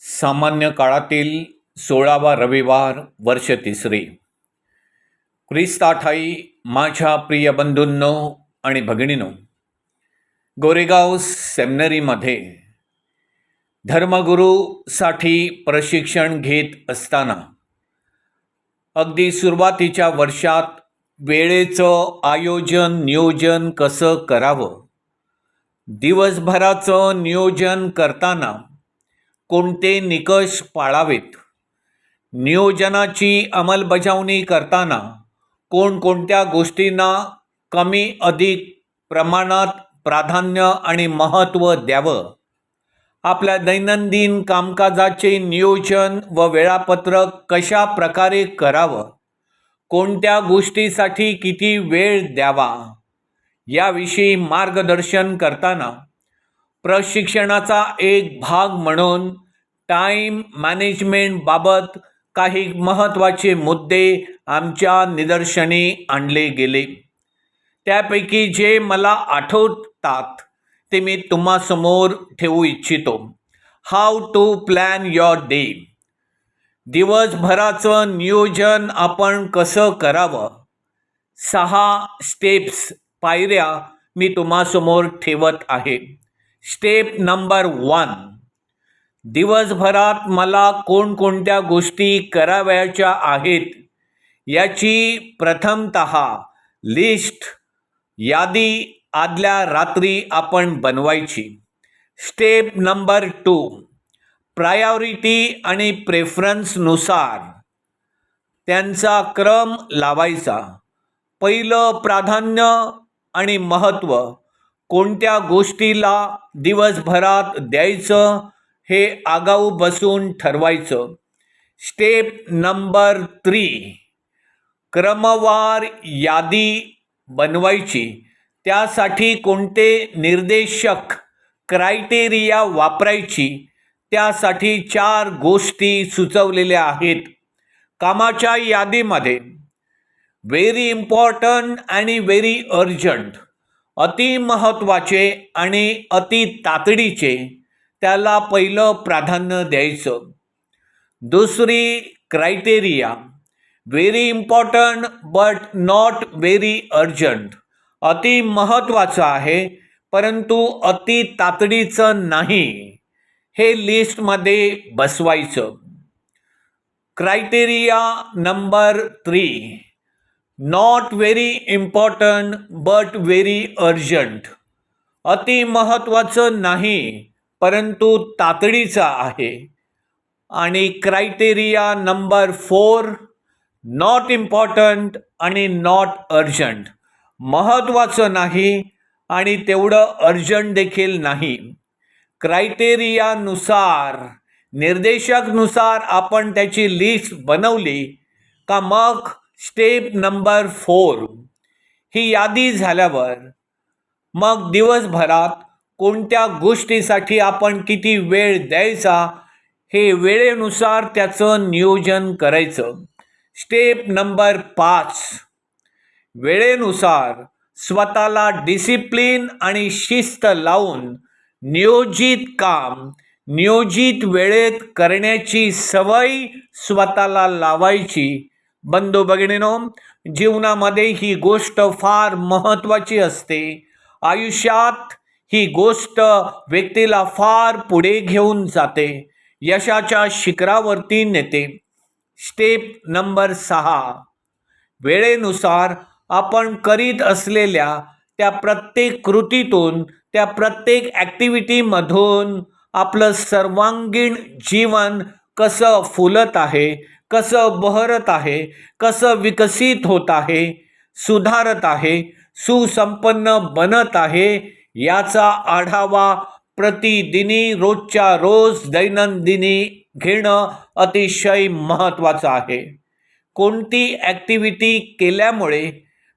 सामान्य काळातील 16वा रविवार, वर्ष तिसरे. ख्रिस्ताठाई माझ्या प्रिय बंधूंनो आणि भगिनींनो, गोरेगाव सेमिनरीमध्ये धर्मगुरूसाठी प्रशिक्षण घेत असताना अगदी सुरुवातीच्या वर्षात वेळेचं आयोजन नियोजन कसं करावं, दिवसभराचं नियोजन करताना कोणते निकष पाळावेत, नियोजनाची अंमलबजावणी करताना कोणकोणत्या गोष्टींना कमी अधिक प्रमाणात प्राधान्य आणि महत्त्व द्यावं, आपल्या दैनंदिन कामकाजाचे नियोजन व वेळापत्रक कशा प्रकारे करावं, कोणत्या गोष्टीसाठी किती वेळ द्यावा याविषयी मार्गदर्शन करताना प्रशिक्षणाचा एक भाग म्हणून टाईम मॅनेजमेंट बाबत काही महत्त्वाचे मुद्दे आमच्या निदर्शनी आणले गेले. त्यापैकी जे मला आठवतात ते मी तुम्हासमोर ठेवू इच्छितो. How to plan your day. दिवसभराचं नियोजन आपण कसं करावं. 6 स्टेप्स, पायऱ्या मी तुम्हासमोर ठेवत आहे. Step number 1. दिवसभरात मला कोणकोणत्या गोष्टी करावयाच्या आहेत याची प्रथमतः लिस्ट, यादी आदल्या रात्री आपण बनवायची. Step number 2. प्रायोरिटी आणि प्रेफरन्सनुसार त्यांचा क्रम लावायचा. पहिलं प्राधान्य आणि महत्त्व, कोणत्या गोष्टीला दिवसभरात द्यायचं हे आगाऊ बसून ठरवायचं. Step number 3. क्रमवार यादी बनवायची. त्यासाठी कोणते निर्देशक क्रायटेरिया वापरायची त्यासाठी 4 गोष्टी सुचवलेल्या आहेत. कामाच्या यादीमध्ये व्हेरी इम्पॉर्टंट आणि व्हेरी अर्जंट, अति महत्त्वाचे आणि अति तातडीचे, त्याला पहिलं प्राधान्य द्यायचं. दुसरी criteria very important but not very urgent, अति महत्त्वाचं आहे परंतु अति तातडीचं नाही, हे लिस्टमध्ये बसवायचं. Criteria number 3. Not very important but very urgent, अति महत्त्वाचं नाही परंतु तातडीचं आहे. आणि क्रायटेरिया नंबर 4. नॉट इम्पॉर्टंट आणि नॉट अर्जंट, महत्त्वाचं नाही आणि तेवढं अर्जंट देखील नाही. क्रायटेरियानुसार, निर्देशकनुसार आपण त्याची लिस्ट बनवली का मग स्टेप नंबर 4 ही यादी झाल्यावर मग दिवसभरात कोणत्या गोष्टीसाठी आपण किती वेळ द्यायचा हे वेळेनुसार त्याचं नियोजन करायचं. Step number 5. वेळेनुसार स्वतःला डिसिप्लिन आणि शिस्त लावून नियोजित काम नियोजित वेळेत करण्याची सवय स्वतःला लावायची. बंधू भगिनींनो, जीवनामध्ये ही गोष्ट फार महत्त्वाची असते. आयुष्यात ही गोष्ट व्यक्तीला फार पुढे घेऊन जाते, यशाच्या शिखरावरती नेते. Step number 6. वेळेनुसार आपण करीत असलेल्या त्या प्रत्येक कृतीतून, त्या प्रत्येक ॲक्टिव्हिटीमधून आपलं सर्वांगीण जीवन कसं फुलत आहे, कसं बहरत आहे, कसं विकसित होत आहे, सुधारत आहे, सुसंपन्न बनत आहे याचा आढावा प्रतिदिनी, रोजच्या रोज, दैनंदिनी घेणं अतिशय महत्त्वाचं आहे. कोणती ॲक्टिव्हिटी केल्यामुळे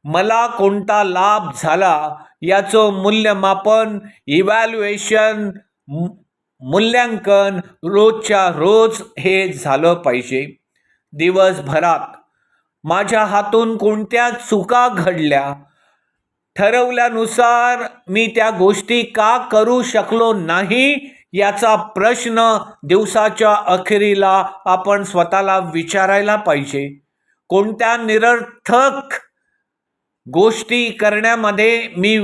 मला कोणता लाभ झाला याचं मूल्यमापन, इव्हॅल्युएशन, मूल्यांकन रोजच्या रोज हे झालं पाहिजे. दिवसभरात माझ्या हातून कोणत्या चुका घडल्या, ठरवल्यानुसार मी त्या गोष्टी का करू शकलो नाही याचा प्रश्न दिवसाच्या अखेरीला आपण स्वतःला विचारायला पाहिजे. कोणत्या निरर्थक गोष्टी करण्यामध्ये मी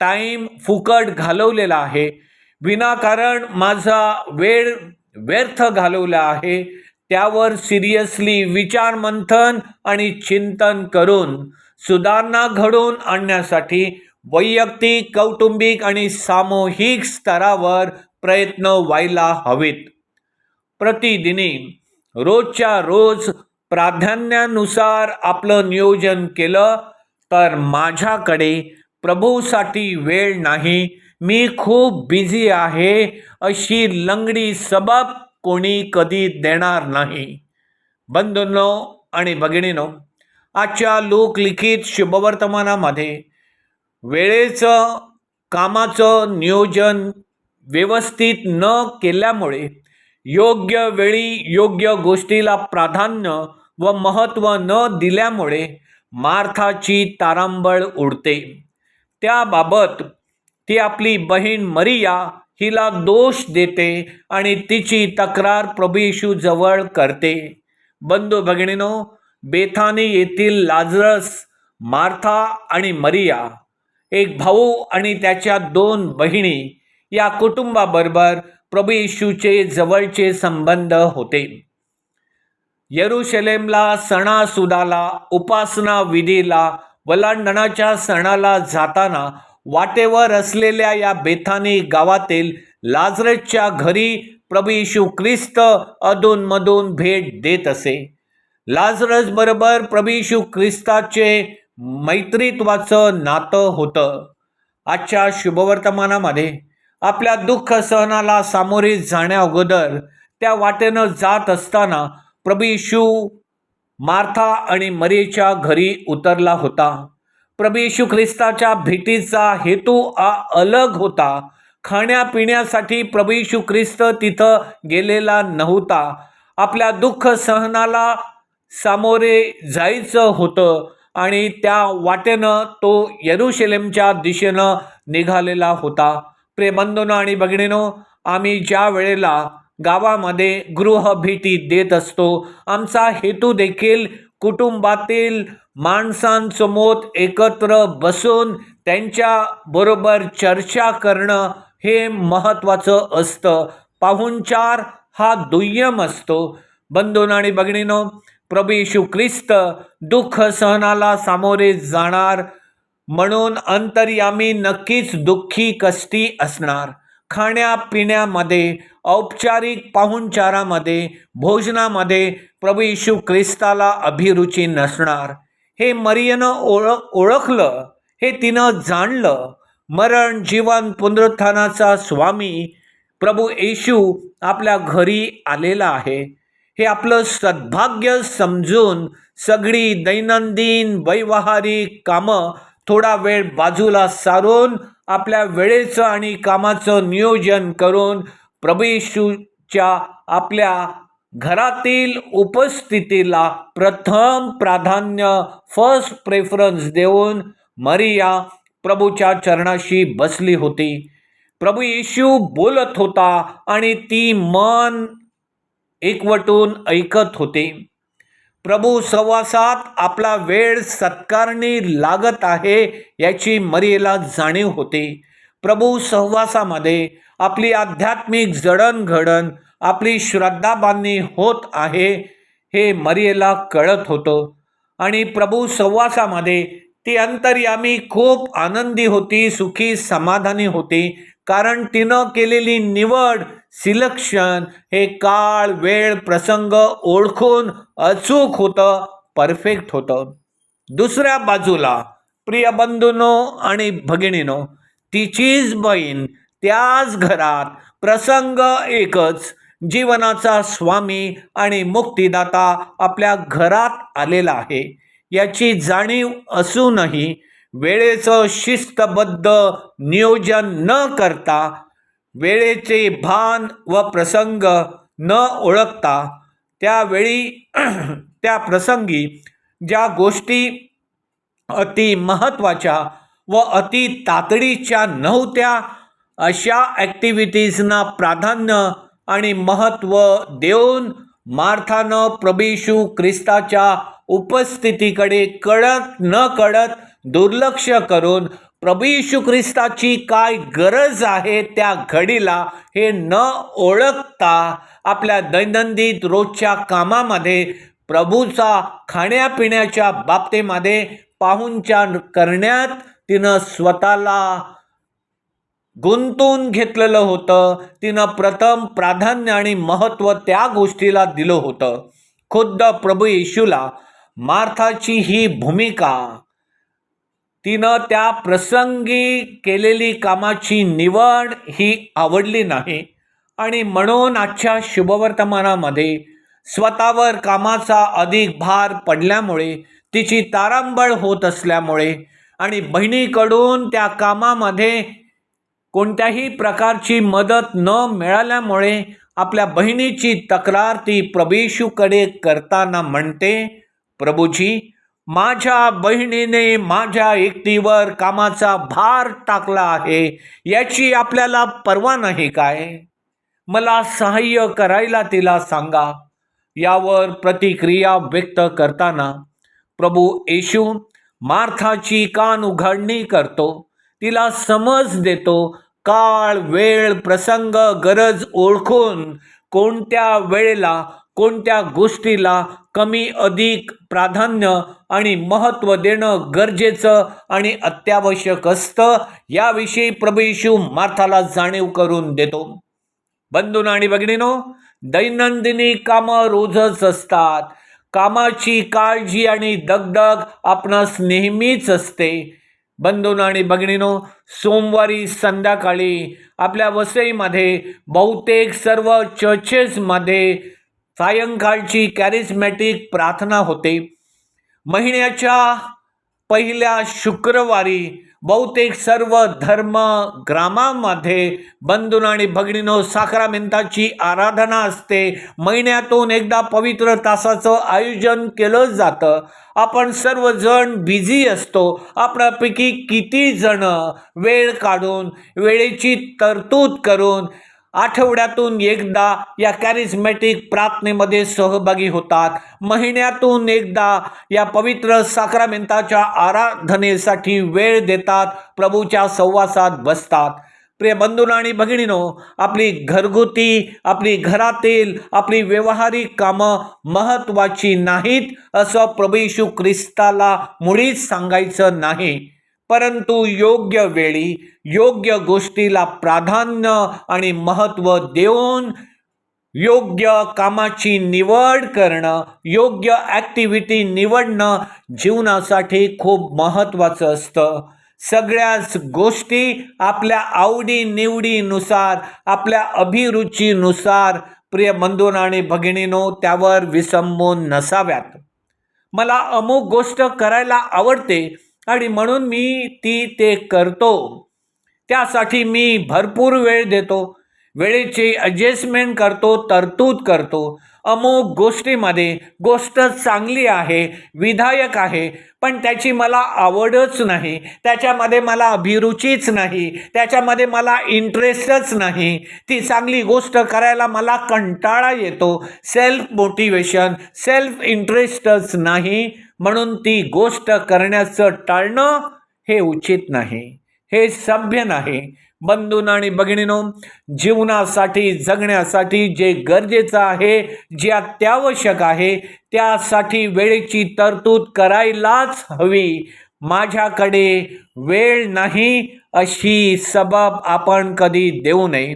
टाईम फुकट घालवलेला आहे, विनाकारण माझा वेळ व्यर्थ घालवला आहे, त्यावर सिरियसली विचार मंथन आणि चिंतन करून सुधारणा घडवून आणण्यासाठी वैयक्तिक, कौटुंबिक आणि सामूहिक स्तरावर प्रयत्न व्हायला हवेत. प्रतिदिनी रोजच्या रोज प्राधान्यानुसार आपलं नियोजन केलं तर माझ्याकडे प्रभूसाठी वेळ नाही, मी खूप बिझी आहे, अशी लंगडी सबब कोणी कधी देणार नाही. बंधूंनो आणि भगिनींनो, आजच्या लोकलिखित शुभवर्तमानामध्ये वेळेचं, कामाचं नियोजन व्यवस्थित न केल्यामुळे योग्य वेळी योग्य गोष्टीला प्राधान्य व महत्त्व न दिल्यामुळे मार्थाची तारांबळ उडते. त्याबाबत ती आपली बहीण मरिया हिला दोष देते आणि तिची तक्रार प्रभू येशू जवळ करते. बंधू भगिनीनो, बेथानी येथील लाजरस, मार्था आणि मरिया, एक भाऊ आणि त्याच्या 2 बहिणी या कुटुंबाबरोबर प्रभू येशूचे जवळचे संबंध होते. यरूशलेमला सणासुदाला, उपासना विधीला, वलांडणाच्या सणाला जाताना वाटेवर असलेल्या या बेथानी गावातील लाजरसच्या घरी प्रभू येशू ख्रिस्त अधूनमधून भेट देत असे. लाजरस बरोबर प्रभू येशू ख्रिस्ताचे मैत्रीत्वाचं नातं होतं. आजच्या शुभवर्तमानामध्ये आपल्या दुःख सहनाला सामोरे जाण्या अगोदर त्या वाटेनं जात असताना प्रभू येशू मार्था आणि मरियेच्या घरी उतरला होता. प्रभू येशू ख्रिस्ताच्या भेटीचा हेतू अलग होता. खाण्यापिण्यासाठी प्रभू येशू ख्रिस्त तिथं गेलेला नव्हता. आपल्या दुःख सहनाला सामोरे जायचं होतं आणि त्या वाटेनं तो यरूशलेमच्या दिशेनं निघालेला होता. प्रिय बंधूंनो आणि भगिनींनो, आम्ही ज्या वेळेला गावामध्ये गृहभेटी देत असतो, आमचा हेतू देखील कुटुंबातील माणसांसमोर एकत्र बसून त्यांच्या बरोबर चर्चा करणं हे महत्त्वाचं असतं. पाहुणचार हा दुय्यम असतो. बंधूंनो आणि भगिनींनो, प्रभू येशू ख्रिस्त दुःख सहनाला सामोरे जाणार म्हणून अंतर्यामी नक्कीच दुःखी कष्टी असणार. खाण्यापिण्यामध्ये, औपचारिक पाहुणचारामध्ये, भोजनामध्ये प्रभू येशू ख्रिस्ताला अभिरुची नसणार. हे मरियेनं ओळखलं, हे तिनं जाणलं. मरण, जीवन, पुनरुत्थानाचा स्वामी प्रभू येशू आपल्या घरी आलेला आहे हे आपलं सद्भाग्य समजून सगळी दैनंदिन वैवाहारिक कामं थोडा वेळ बाजूला सारून आपल्या वेळेचं आणि कामाचं नियोजन करून प्रभू येशूच्या आपल्या घरातील उपस्थितीला प्रथम प्राधान्य, फर्स्ट प्रेफरन्स देऊन मरिया प्रभूच्या चरणाशी बसली होती. प्रभू येशू बोलत होता आणि ती मन एकवटून ऐकत होती. प्रभू सहवासात आपला वेळ सत्कारणी लागत आहे याची मरियेला जाणीव होती. प्रभू सहवासामध्ये आपली आध्यात्मिक जडणघडण, आपली श्रद्धाबांधणी होत आहे हे मरियेला कळत होतं. आणि प्रभू सहवासामध्ये ती अंतर्यामी खूप आनंदी होती, सुखी, समाधानी होती. कारण तिनं केलेली निवड, सिलेक्शन हे काळ, वेळ, प्रसंग ओळखून अचूक होतं, परफेक्ट होतं. दुसऱ्या बाजूला प्रिय बंधूंनो आणि भगिनीनो, तिचीच बहीण त्याच घरात, प्रसंग एकच, जीवनाचा स्वामी आणि मुक्तिदाता आपल्या घरात आलेला आहे याची जाणीव असूनही वेळेचं शिस्तबद्ध नियोजन न करता, वेळेचे भान व प्रसंग न ओळखता, त्यावेळी त्या प्रसंगी ज्या गोष्टी अति महत्त्वाच्या व अति तातडीच्या नव्हत्या अशा ॲक्टिव्हिटीजना प्राधान्य आणि महत्त्व देऊन मार्थानं प्रभू येशू ख्रिस्ताच्या उपस्थितीकडे कळत न कळत दुर्लक्ष करून प्रभू येशू ख्रिस्ताची काय गरज आहे त्या घडीला हे न ओळखता आपल्या दैनंदिन रोजच्या कामामध्ये प्रभूचा खाण्यापिण्याच्या बाबतीमध्ये पाहुणचार करण्यात तिनं स्वतःला गुंतवून घेतलेलं होतं. तिनं प्रथम प्राधान्य आणि महत्त्व त्या गोष्टीला दिलं होतं. खुद्द प्रभू येशूला मार्थाची ही भूमिका, तिनं त्या प्रसंगी केलेली कामाची निवड ही आवडली नाही आणि म्हणून आजच्या शुभवर्तमानामध्ये स्वतःवर कामाचा अधिक भार पडल्यामुळे, तिची तारांबळ होत असल्यामुळे आणि बहिणीकडून त्या कामामध्ये कोणत्याही प्रकारची मदत न मिळाल्यामुळे आपल्या बहिणीची तक्रार ती प्रभू येशूकडे करताना म्हणते, प्रभूजी, माझ्या बहिणीने माझ्या एकटीवर कामाचा भार टाकला आहे, याची आपल्याला पर्वा नाही काय? मला सहाय्य करायला तिला सांगा. यावर प्रतिक्रिया व्यक्त करताना प्रभू येशू मार्थाची कान उघडणी करतो, तिला समज देतो. काळ, वेळ, प्रसंग, गरज ओळखून कोणत्या वेळेला कोणत्या गोष्टीला कमी अधिक प्राधान्य आणि महत्त्व देणं गरजेचं आणि अत्यावश्यक असतं, याविषयी प्रभू येशू मार्थाला जाणीव करून देतो. बंधूंनो आणि भगिनींनो, दैनंदिनी कामं रोजच असतात. कामाची काळजी आणि दगदग आपणास नेहमीच असते. बंधूंनो आणि भगिनींनो, सोमवारी संध्याकाळी आपल्या वसईमध्ये बहुतेक सर्व चर्चेसमध्ये सायंकाळची कॅरिस्मॅटिक प्रार्थना होते. महिन्याच्या पहिल्या शुक्रवारी बहुतेक सर्व धर्मग्रामामध्ये बंधूंनो आणि भगिनींनो साक्रामेंताची आराधना असते. महिन्यातून एकदा पवित्र तासाचं आयोजन केलं जातं. आपण सर्वजण बिझी असतो. आपल्यापैकी किती जण वेळ काढून, वेळेची तरतूद करून आठवड्यातून एकदा या कॅरिस्मॅटिक प्रार्थनेमध्ये सहभागी होतात. महिन्यातून एकदा या पवित्र साक्रामेंताच्या आराधनेसाठी वेळ देतात, प्रभूच्या सहवासात बसतात. प्रिय बंधूंनो आणि भगिनींनो, आपली घरगुती, आपली घरातील, आपली व्यावहारिक कामं महत्त्वाची नाहीत असं प्रभू येशू ख्रिस्ताला मुळीच सांगायचं नाही. परंतु योग्य वेळी योग्य गोष्टीला प्राधान्य आणि महत्त्व देऊन योग्य कामाची निवड करणं, योग्य ॲक्टिव्हिटी निवडणं जीवनासाठी खूप महत्त्वाचं असतं. सगळ्याच गोष्टी आपल्या आवडीनिवडीनुसार, आपल्या अभिरुचीनुसार प्रिय बंधूंनो आणि भगिनींनो त्यावर विसंबून नसाव्यात. मला अमुक गोष्ट करायला आवडते आणि म्हणून मी ते करतो. त्यासाठी मी भरपूर वेळ देतो, वेळेची ॲडजस्टमेंट करतो, तरतूद करतो. अमुक गोष्टीमध्ये गोष्ट चांगली आहे, विधायक आहे, पण त्याची मला आवडच नाही, त्याच्यामध्ये मला अभिरुचीच नाही, त्याच्यामध्ये मला इंटरेस्टच नाही, ती चांगली गोष्ट करायला मला कंटाळा येतो, सेल्फ मोटिवेशन, सेल्फ इंटरेस्टच नाही, म्हणून ती गोष्ट करण्याचं टाळणं हे उचित नाही, हे सभ्य नाही. बंधूंनो आणि भगिनींनो, जीवनासाठी, जगण्यासाठी जे गरजेचं आहे, जे अत्यावश्यक आहे, त्यासाठी वेळेची तरतूद करायलाच हवी. माझ्याकडे वेळ नाही अशी सबब आपण कधी देऊ नये.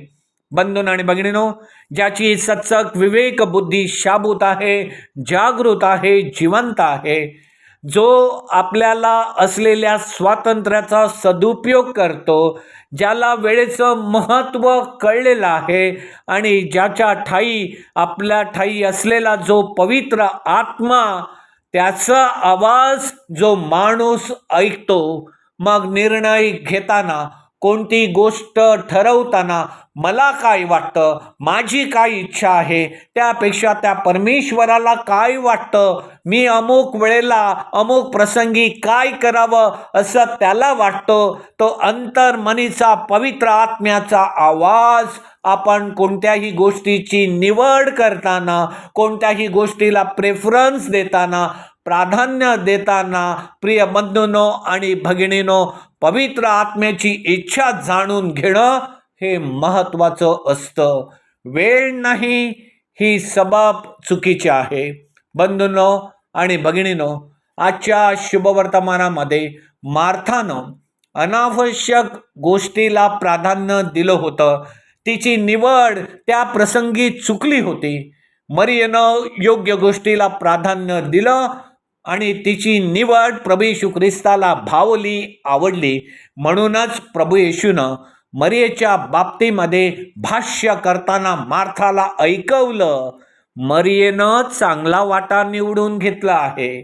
बंधूंनो आणि भगिनींनो, ज्याची सत्सक विवेक बुद्धी शाबूत आहे, जागृत आहे, जिवंत आहे, जो आपल्याला असलेल्या स्वातंत्र्याचा सदुपयोग करतो, ज्याला वेळेचं महत्त्व कळलेलं आहे आणि ज्याच्या ठाई, आपल्या ठाई असलेला जो पवित्र आत्मा, त्याचा आवाज जो माणूस ऐकतो, मग निर्णय घेताना कोणती गोष्ट ठरवताना मला काय वाटतं, माझी काय इच्छा आहे, त्यापेक्षा त्या परमेश्वराला काय वाटतं, मी अमुक वेळेला अमुक प्रसंगी काय करावं असं त्याला वाटतं, तो अंतर्मनीचा पवित्र आत्म्याचा आवाज आपण कोणत्याही गोष्टीची निवड करताना, कोणत्याही गोष्टीला प्रेफरन्स देताना, प्राधान्य देताना, प्रिय बंधूंनो आणि भगिनीनो, पवित्र आत्म्याची इच्छा जाणून घेणं हे महत्त्वाचं असतं. वेळ नाही ही सबब चुकीची आहे. बंधूंनो आणि भगिनीनो, आजच्या शुभवर्तमानामध्ये मार्थानं अनावश्यक गोष्टीला प्राधान्य दिलं होतं. तिची निवड त्या प्रसंगी चुकली होती. मरियेनं योग्य गोष्टीला प्राधान्य दिलं आणि तिची निवड प्रभू येशू ख्रिस्ताला भावली, आवडली. म्हणूनच प्रभू येशूनं मरियेच्या बाबतीमध्ये भाष्य करताना मार्थाला ऐकवलं. मरियेनं चांगला वाटा निवडून घेतला आहे,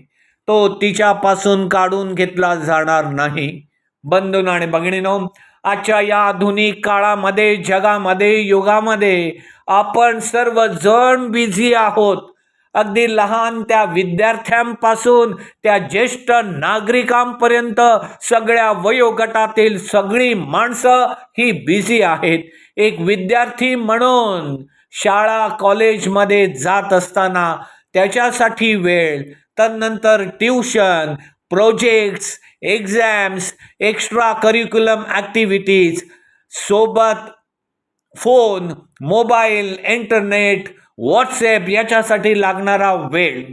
तो तिच्यापासून काढून घेतला जाणार नाही. बंधूंनो आणि भगिनीनो, आजच्या या आधुनिक काळामध्ये, जगामध्ये, युगामध्ये आपण सर्वजण बिझी आहोत. अगदी लहान त्या विद्यार्थ्यांपासून त्या ज्येष्ठ नागरिकांपर्यंत सगळ्या वयोगटातील सगळी माणसं ही बिझी आहेत. एक विद्यार्थी म्हणून शाळा कॉलेजमध्ये जात असताना त्याच्यासाठी वेळ, त्यानंतर tuition, projects, exams, extra curriculum activities, सोबत फोन, मोबाईल, इंटरनेट, व्हॉट्सॲप याच्यासाठी लागणारा वेळ,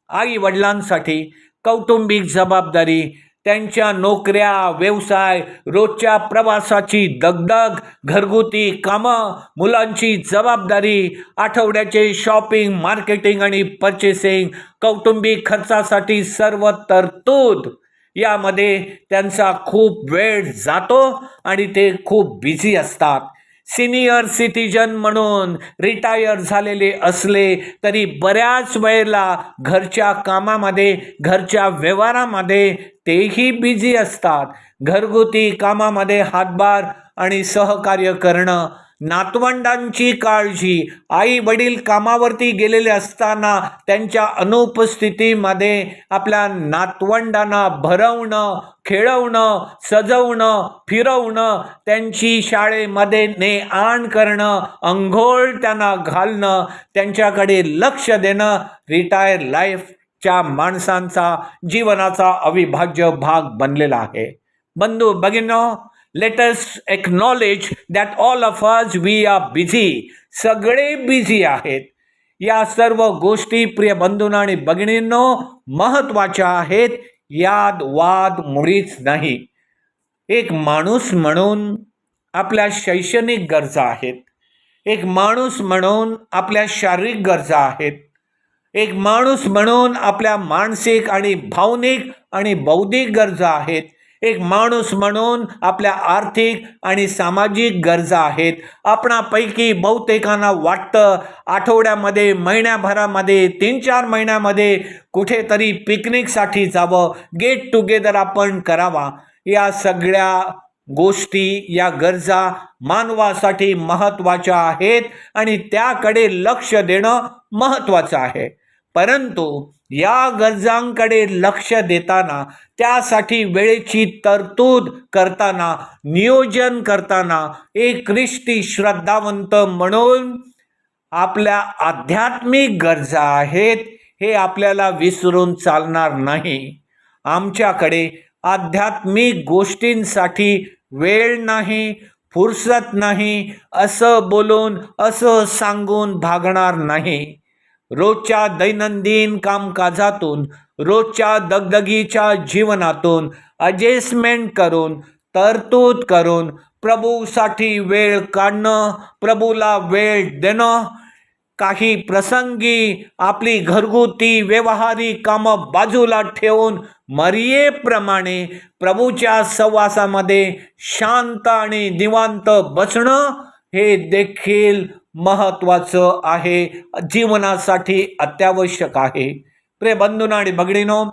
आई वडिलांसाठी कौटुंबिक जबाबदारी, त्यांच्या नोकऱ्या, व्यवसाय, रोजच्या प्रवासाची दगदग, घरगुती कामं, मुलांची जबाबदारी, आठवड्याचे शॉपिंग, मार्केटिंग आणि पर्चेसिंग, कौटुंबिक खर्चासाठी सर्व तरतूद, यामध्ये त्यांचा खूप वेळ जातो आणि ते खूप बिझी असतात. सिनियर सिटीजन म्हणून रिटायर झालेले असले तरी बऱ्याच वेळेला घरच्या कामामध्ये, घरच्या व्यवहारामध्ये तेही बिझी असतात. घरगुती कामामध्ये हातभार आणि सहकार्य करणं, नातवंडांची काळजी, आई वडील कामावरती गेलेले असताना त्यांच्या अनुपस्थितीमध्ये आपल्या नातवंडांना भरवणं, खेळवणं, सजवणं, फिरवणं, त्यांची शाळेमध्ये ने आण करणं, अंघोळ त्यांना घालणं, त्यांच्याकडे लक्ष देणं, रिटायर लाईफच्या माणसांचा जीवनाचा अविभाज्य भाग बनलेला आहे. बंधू भगिनींनो, let us acknowledge that all of us we are busy. सगळे बिझी आहेत. या सर्व गोष्टी प्रिय बंधूंनो आणि भगिनींनो महत्त्वाच्या आहेत, यात वाद मुळीच नाही. एक माणूस म्हणून आपल्या शैक्षणिक गरजा आहेत, एक माणूस म्हणून आपल्या शारीरिक गरजा आहेत, एक माणूस म्हणून आपल्या मानसिक आणि भावनिक आणि बौद्धिक गरजा आहेत, एक माणूस म्हणून आपल्या आर्थिक आणि सामाजिक गरजा आहेत. आपणापैकी बहुतेकांना वाटतं आठवड्यामध्ये, महिन्याभरामध्ये, 3-4 महिन्यामध्ये कुठेतरी पिकनिकसाठी जावं, गेट टुगेदर आपण करावा. या सगळ्या गोष्टी, या गरजा मानवासाठी महत्त्वाच्या आहेत आणि त्याकडे लक्ष देणं महत्त्वाचं आहे. परंतु या गरजांकडे लक्ष देताना, त्यासाठी वेळेची तरतूद करताना, नियोजन करताना, एक ख्रिस्ती श्रद्धावंत म्हणून आपल्या आध्यात्मिक गरजा आहेत हे आपल्याला विसरून चालणार नाही. आमच्याकडे आध्यात्मिक गोष्टींसाठी वेळ नाही, फुरसत नाही असं बोलून, असं सांगून भागणार नाही. रोजच्या दैनंदिन कामकाजातून, रोजच्या दगदगीच्या जीवनातून ॲडजस्टमेंट करून, तरतूद करून प्रभूसाठी वेळ काढणं, प्रभूला वेळ देणं, काही प्रसंगी आपली घरगुती व्यवहारिक कामं बाजूला ठेवून मरियेप्रमाणे प्रभूच्या सहवासामध्ये शांत आणि निवांत बसणं हे देखील महत्त्वाचं आहे, जीवनासाठी अत्यावश्यक आहे. प्रिय बंधूंनो आणि भगिनींनो,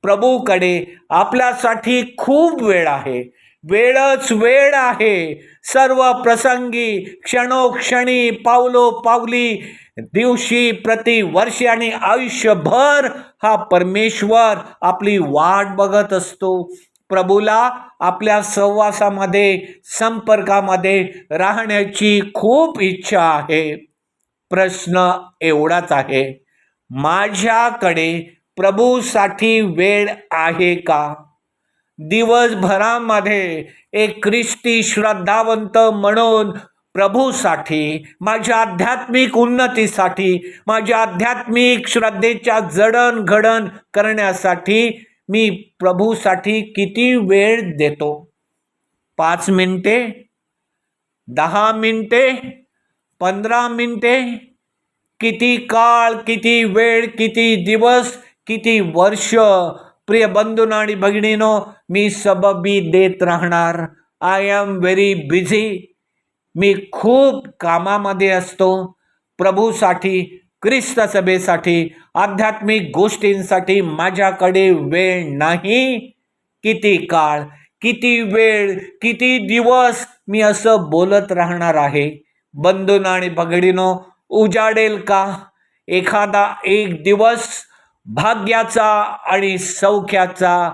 प्रभूकडे आपल्यासाठी खूप वेळ आहे. वेळच वेळ आहे. सर्व प्रसंगी, क्षणोक्षणी, पावलोपावली, दिवशी, प्रतिवर्षी आणि आयुष्यभर हा परमेश्वर आपली वाट बघत असतो. प्रभूला आपल्या सहवासामध्ये, संपर्कामध्ये राहण्याची खूप इच्छा आहे. प्रश्न एवढाच आहे, माझ्याकडे प्रभूसाठी वेळ आहे का? दिवसभरामध्ये एक ख्रिस्ती श्रद्धावंत म्हणून प्रभूसाठी, माझ्या आध्यात्मिक उन्नतीसाठी, माझ्या आध्यात्मिक श्रद्धेच्या जडणघडण करण्यासाठी मी प्रभूसाठी किती वेळ देतो? 5 मिनिटे, 10 मिनिटे, 15 मिनिटे? किती काळ, किती वेळ, किती दिवस, किती वर्ष? प्रिय बंधूंनो आणि भगिनीनो, मी सबबी देत राहणार. I am very busy. मी खूप कामामध्ये असतो. प्रभूसाठी, ख्रिस्त सभेसाठी, आध्यात्मिक गोष्टींसाठी माझ्याकडे वेळ नाही. किती काळ, किती वेळ, किती दिवस मी असं बोलत राहणार आहे? बंधूंनो आणि भगिनीनो, उजाडेल का एखादा एक दिवस भाग्याचा आणि सौख्याचा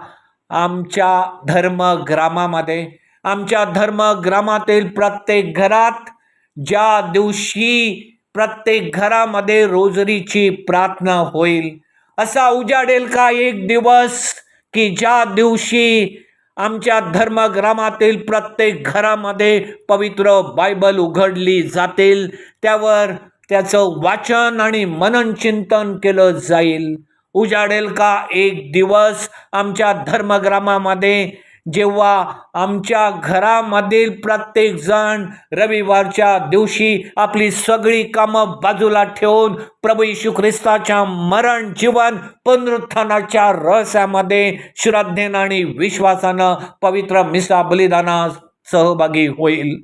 आमच्या धर्मग्रामामध्ये? आमच्या धर्मग्रामातील प्रत्येक घरात, ज्या दिवशी प्रत्येक घरामध्ये रोजरीची प्रार्थना होईल, असा उजाडेल का एक दिवस की ज्या दिवशी आमच्या धर्मग्रामातील प्रत्येक घरामध्ये पवित्र बायबल उघडली जातील, त्यावर त्याचं वाचन आणि मनन चिंतन केलं जाईल? उजाडेल का एक दिवस आमच्या धर्मग्रामामध्ये जेव्हा आमच्या घरामधील प्रत्येक जण रविवारच्या दिवशी आपली सगळी कामं बाजूला ठेवून प्रभू येशू ख्रिस्ताच्या मरण, जीवन, पुनरुत्थानाच्या रहस्यामध्ये श्रद्धेनं आणि विश्वासानं पवित्र मिसा बलिदानात सहभागी होईल?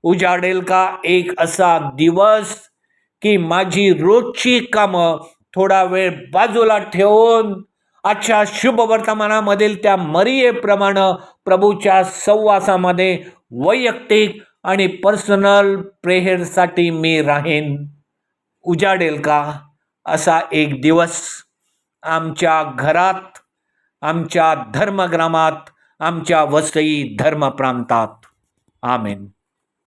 उजाडेल का एक असा दिवस की माझी रोजची कामं थोडा वेळ बाजूला ठेवून आजच्या शुभ वर्तमानामधील त्या मरियेप्रमाणे प्रभूच्या सहवासामध्ये वैयक्तिक आणि पर्सनल प्रेयरसाठी मी राहीन? उजाडेल का असा एक दिवस आमच्या घरात, आमच्या धर्मग्रामात, आमच्या वसई धर्मप्रांतात? आमेन.